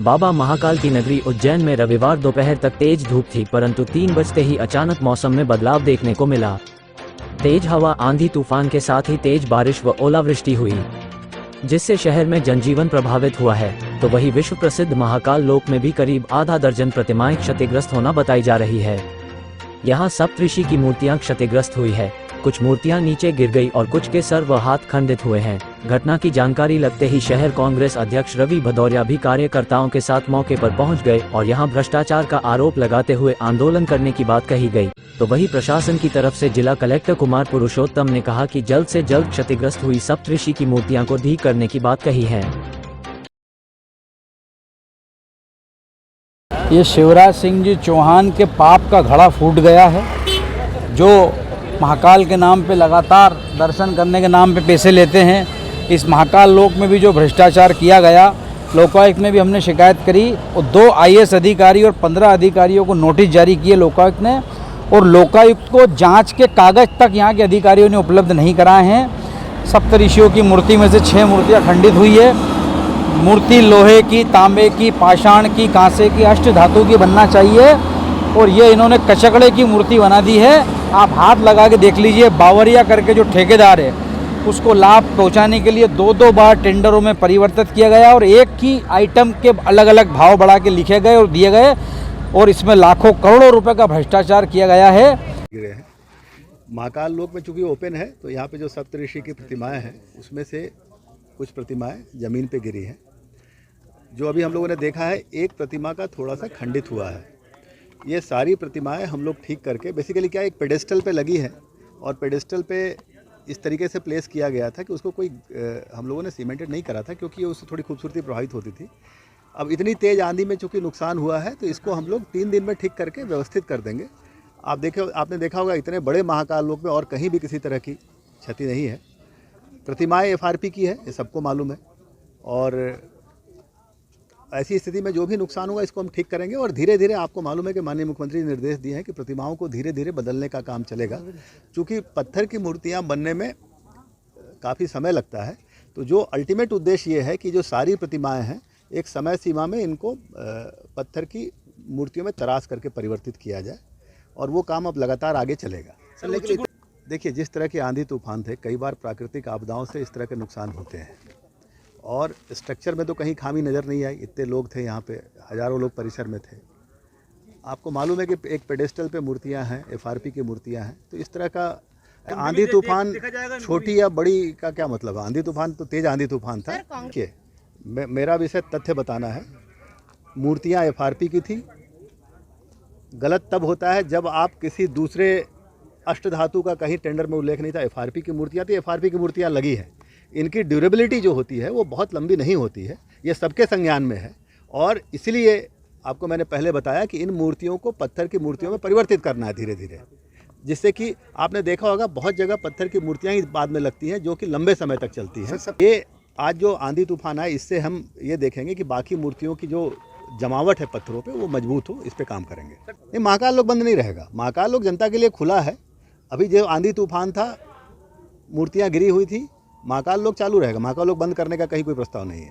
बाबा महाकाल की नगरी उज्जैन में रविवार दोपहर तक तेज धूप थी, परंतु 3 बजते ही अचानक मौसम में बदलाव देखने को मिला। तेज हवा, आंधी तूफान के साथ ही तेज बारिश व ओलावृष्टि हुई, जिससे शहर में जनजीवन प्रभावित हुआ है। तो वही विश्व प्रसिद्ध महाकाल लोक में भी करीब आधा दर्जन प्रतिमाएं क्षतिग्रस्त होना बताई जा रही है। यहाँ सप्तऋषि की मूर्तियां क्षतिग्रस्त हुई है, कुछ मूर्तियां नीचे गिर गई और कुछ के सर व हाथ खंडित हुए हैं। घटना की जानकारी लगते ही शहर कांग्रेस अध्यक्ष रवि भदौरिया भी कार्यकर्ताओं के साथ मौके पर पहुंच गए और यहां भ्रष्टाचार का आरोप लगाते हुए आंदोलन करने की बात कही गई। तो वही प्रशासन की तरफ से जिला कलेक्टर कुमार पुरुषोत्तम ने कहा कि जल्द से जल्द क्षतिग्रस्त हुई सप्तऋषि की मूर्तियां को ठीक करने की बात कही है। ये शिवराज सिंह जी चौहान के पाप का घड़ा फूट गया है। जो महाकाल के नाम पे लगातार दर्शन करने के नाम पे पैसे लेते हैं, इस महाकाल लोक में भी जो भ्रष्टाचार किया गया, लोकायुक्त में भी हमने शिकायत करी और 2 IAS अधिकारी और 15 अधिकारियों को नोटिस जारी किए लोकायुक्त ने, और लोकायुक्त को जांच के कागज तक यहाँ के अधिकारियों ने उपलब्ध नहीं कराए हैं। सप्तऋषियों की मूर्ति में से 6 मूर्तियाँ खंडित हुई है। मूर्ति लोहे की, तांबे की, पाषाण की, कांसे की, अष्ट धातु की बनना चाहिए, और ये इन्होंने कचकड़े की मूर्ति बना दी है। आप हाथ लगा के देख लीजिए, बावरिया करके जो ठेकेदार है उसको लाभ पहुंचाने के लिए 2-2 बार टेंडरों में परिवर्तित किया गया और एक ही आइटम के अलग अलग भाव बढ़ा के लिखे गए और दिए गए, और इसमें लाखों करोड़ों रुपए का भ्रष्टाचार किया गया है। महाकाल लोक में चूँकि ओपन है, तो यहाँ पे जो सप्तऋषि की प्रतिमाएं हैं उसमें से कुछ प्रतिमाएं ज़मीन पे गिरी हैं। जो अभी हम लोगों ने देखा है, एक प्रतिमा का थोड़ा सा खंडित हुआ है। ये सारी प्रतिमाएं हम लोग ठीक करके, बेसिकली क्या, एक पेडेस्टल पे लगी है और पेडेस्टल पे इस तरीके से प्लेस किया गया था कि उसको कोई हम लोगों ने सीमेंटेड नहीं करा था, क्योंकि उससे थोड़ी खूबसूरती प्रभावित होती थी। अब इतनी तेज़ आंधी में चूँकि नुकसान हुआ है, तो इसको हम लोग 3 दिन में ठीक करके व्यवस्थित कर देंगे। आपने देखा होगा, इतने बड़े महाकाल लोक में और कहीं भी किसी तरह की क्षति नहीं है। प्रतिमाएँ FRP की है, ये सबको मालूम है, और ऐसी स्थिति में जो भी नुकसान होगा इसको हम ठीक करेंगे। और धीरे धीरे, आपको मालूम है कि माननीय मुख्यमंत्री ने निर्देश दिए हैं कि प्रतिमाओं को धीरे धीरे बदलने का काम चलेगा, क्योंकि पत्थर की मूर्तियां बनने में काफ़ी समय लगता है। तो जो अल्टीमेट उद्देश्य ये है कि जो सारी प्रतिमाएं हैं, एक समय सीमा में इनको पत्थर की मूर्तियों में तराश करके परिवर्तित किया जाए, और वो काम अब लगातार आगे चलेगा। लेकिन देखिए, जिस तरह के आंधी तूफान थे, कई बार प्राकृतिक आपदाओं से इस तरह के नुकसान होते हैं, और स्ट्रक्चर में तो कहीं खामी नज़र नहीं आई। इतने लोग थे यहाँ पे, हज़ारों लोग परिसर में थे। आपको मालूम है कि एक पेडेस्टल पे मूर्तियाँ हैं, FRP की मूर्तियाँ हैं। तो इस तरह का आंधी तूफान, छोटी या बड़ी का क्या मतलब है? आंधी तूफान तो तेज़ आंधी तूफान था। देखिए, मेरा विषय तथ्य बताना है। मूर्तियाँ FRP की थी। गलत तब होता है जब आप किसी दूसरे अष्टधातु का कहीं टेंडर में उल्लेख नहीं था, FRP की मूर्तियाँ थी, FRP की मूर्तियाँ लगी हैं। इनकी ड्यूरेबिलिटी जो होती है वो बहुत लंबी नहीं होती है, ये सबके संज्ञान में है। और इसलिए आपको मैंने पहले बताया कि इन मूर्तियों को पत्थर की मूर्तियों में परिवर्तित करना है धीरे धीरे, जिससे कि आपने देखा होगा बहुत जगह पत्थर की मूर्तियां ही बाद में लगती हैं, जो कि लंबे समय तक चलती हैं। ये आज जो आंधी तूफान आए, इससे हम ये देखेंगे कि बाकी मूर्तियों की जो जमावट है पत्थरों पे, वो मजबूत हो, इस पे काम करेंगे। नहीं, महाकाल लोक बंद नहीं रहेगा। महाकाल लोक जनता के लिए खुला है। अभी जो आंधी तूफान था, मूर्तियाँ गिरी हुई थी, महाकाल लोक चालू रहेगा। महाकाल लोक बंद करने का कहीं कोई प्रस्ताव नहीं है।